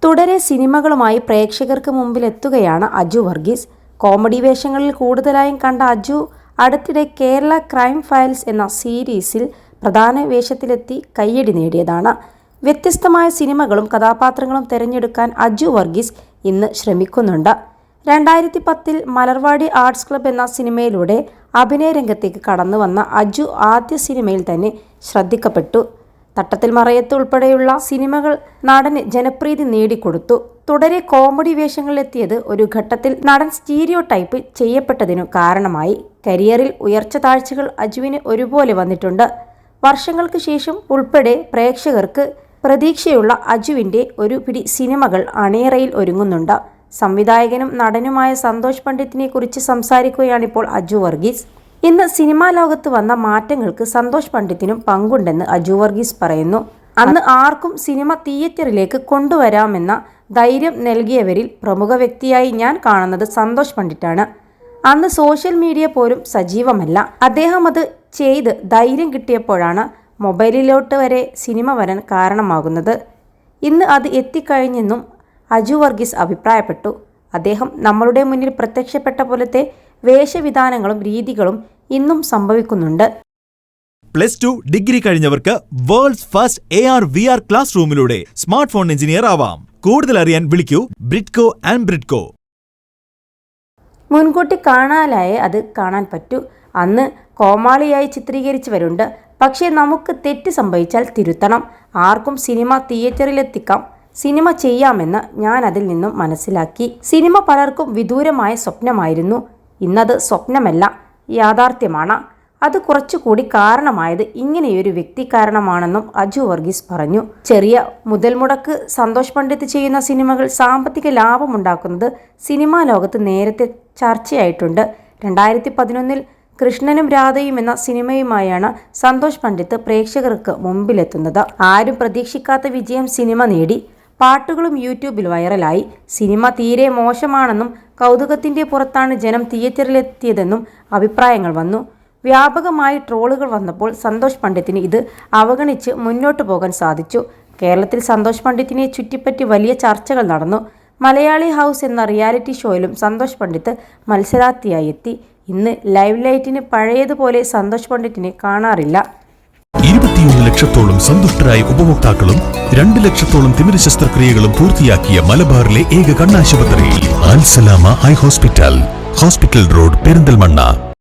തുടരെ സിനിമകളുമായി പ്രേക്ഷകർക്ക് മുമ്പിലെത്തുകയാണ് അജു വർഗീസ്. കോമഡി വേഷങ്ങളിൽ കൂടുതലായും കണ്ട അജു അടുത്തിടെ കേരള ക്രൈം ഫയൽസ് എന്ന സീരീസിൽ പ്രധാന വേഷത്തിലെത്തി കയ്യടി നേടിയതാണ്. വ്യത്യസ്തമായ സിനിമകളും കഥാപാത്രങ്ങളും തിരഞ്ഞെടുക്കാൻ അജു വർഗീസ് ഇന്ന് ശ്രമിക്കുന്നുണ്ട്. 2010 മലർവാടി ആർട്സ് ക്ലബ് എന്ന സിനിമയിലൂടെ അഭിനയ രംഗത്തേക്ക് കടന്നു വന്ന അജു ആദ്യ സിനിമയിൽ തന്നെ ശ്രദ്ധിക്കപ്പെട്ടു. തട്ടത്തിൽ മറയത്ത് ഉൾപ്പെടെയുള്ള സിനിമകൾ നടന് ജനപ്രീതി നേടിക്കൊടുത്തു. തുടരെ കോമഡി വേഷങ്ങളിലെത്തിയത് ഒരു ഘട്ടത്തിൽ നടൻ സ്റ്റീരിയോ ടൈപ്പ് ചെയ്യപ്പെട്ടതിനു കാരണമായി. കരിയറിൽ ഉയർച്ച താഴ്ചകൾ അജുവിന് ഒരുപോലെ വന്നിട്ടുണ്ട്. വർഷങ്ങൾക്ക് ശേഷം ഉൾപ്പെടെ പ്രേക്ഷകർക്ക് പ്രതീക്ഷയുള്ള അജുവിൻ്റെ ഒരു പിടി സിനിമകൾ അണിയറയിൽ ഒരുങ്ങുന്നുണ്ട്. സംവിധായകനും നടനുമായ സന്തോഷ് പണ്ഡിറ്റിനെ കുറിച്ച് സംസാരിക്കുകയാണിപ്പോൾ അജു വർഗീസ്. ഇന്ന് സിനിമാ ലോകത്ത് വന്ന മാറ്റങ്ങൾക്ക് സന്തോഷ് പണ്ഡിറ്റിനും പങ്കുണ്ടെന്ന് അജു വർഗീസ് പറയുന്നു. അന്ന് ആർക്കും സിനിമ തിയേറ്ററിലേക്ക് കൊണ്ടുവരാമെന്ന ധൈര്യം നൽകിയവരിൽ പ്രമുഖ വ്യക്തിയായി ഞാൻ കാണുന്നത് സന്തോഷ് പണ്ഡിറ്റാണ്. അന്ന് സോഷ്യൽ മീഡിയ പോലും സജീവമല്ല. അദ്ദേഹം അത് ചെയ്ത് ധൈര്യം കിട്ടിയപ്പോഴാണ് മൊബൈലിലോട്ട് വരെ സിനിമ വരാൻ കാരണമാകുന്നത്. ഇന്ന് അത് എത്തിക്കഴിഞ്ഞെന്നും അജു വർഗീസ് അഭിപ്രായപ്പെട്ടു. അദ്ദേഹം നമ്മളുടെ മുന്നിൽ പ്രത്യക്ഷപ്പെട്ട പോലത്തെ വേഷവിധാനങ്ങളും രീതികളും ഇന്നും സംഭവിക്കുന്നുണ്ട്. +2 ഡിഗ്രി കഴിഞ്ഞവർക്ക് വേൾഡ്സ് ഫസ്റ്റ് AR/VR ക്ലാസ് റൂമിലൂടെ സ്മാർട്ട് ഫോൺ എഞ്ചിനീയർ ആവാം. കൂടുതൽ അറിയാൻ വിളിക്കൂ ബ്രിഡ്കോ ആൻഡ് ബ്രിഡ്കോ. മുൻകൂട്ടി കാണാനായേ അത് കാണാൻ പറ്റൂ. അന്ന് കോമാളിയായി ചിത്രീകരിച്ചവരുണ്ട്. പക്ഷേ നമുക്ക് തെറ്റ് സംഭവിച്ചാൽ തിരുത്തണം. ആർക്കും സിനിമ തിയേറ്ററിലെത്തിക്കാം, സിനിമ ചെയ്യാമെന്ന് ഞാൻ അതിൽ നിന്നും മനസ്സിലാക്കി. സിനിമ പലർക്കും വിദൂരമായ സ്വപ്നമായിരുന്നു. ഇന്നത് സ്വപ്നമല്ല, യാഥാർത്ഥ്യമാണ്. അത് കുറച്ചുകൂടി കാരണമായത് ഇങ്ങനെയൊരു വ്യക്തി കാരണമാണെന്നും അജു വർഗീസ് പറഞ്ഞു. ചെറിയ മുതൽ മുടക്ക് സന്തോഷ് പണ്ഡിറ്റ് ചെയ്യുന്ന സിനിമകൾ സാമ്പത്തിക ലാഭമുണ്ടാക്കുന്നത് സിനിമാ ലോകത്ത് നേരത്തെ ചർച്ചയായിട്ടുണ്ട്. 2011 കൃഷ്ണനും രാധയും എന്ന സിനിമയുമായാണ് സന്തോഷ് പണ്ഡിറ്റ് പ്രേക്ഷകർക്ക് മുമ്പിലെത്തുന്നത്. ആരും പ്രതീക്ഷിക്കാത്ത വിജയം സിനിമ നേടി. പാട്ടുകളും യൂട്യൂബിൽ വൈറലായി. സിനിമ തീരെ മോശമാണെന്നും കൗതുകത്തിൻ്റെ പുറത്താണ് ജനം തിയേറ്ററിലെത്തിയതെന്നും അഭിപ്രായങ്ങൾ വന്നു. വ്യാപകമായി ട്രോളുകൾ വന്നപ്പോൾ സന്തോഷ് പണ്ഡിറ്റിന് ഇത് അവഗണിച്ച് മുന്നോട്ടു പോകാൻ സാധിച്ചു. കേരളത്തിൽ സന്തോഷ് പണ്ഡിറ്റിനെ ചുറ്റിപ്പറ്റി വലിയ ചർച്ചകൾ നടന്നു. മലയാളി ഹൗസ് എന്ന റിയാലിറ്റി ഷോയിലും സന്തോഷ് പണ്ഡിറ്റ് മത്സരാർത്ഥിയായി എത്തി. ഇന്ന് ലൈവ് ലൈറ്റിന് പഴയതുപോലെ സന്തോഷ് പണ്ഡിറ്റിനെ കാണാറില്ല. 21 ലക്ഷത്തോളം സന്തുഷ്ടരായ ഉപഭോക്താക്കളും 2 ലക്ഷത്തോളം തിമിര ശസ്ത്രക്രിയകളും പൂർത്തിയാക്കിയ മലബാറിലെ ഏക കണ്ണാശുപത്രി അൽ സലാമ ഹൈ ഹോസ്പിറ്റൽ റോഡ് പെരിന്തൽമണ്ണ.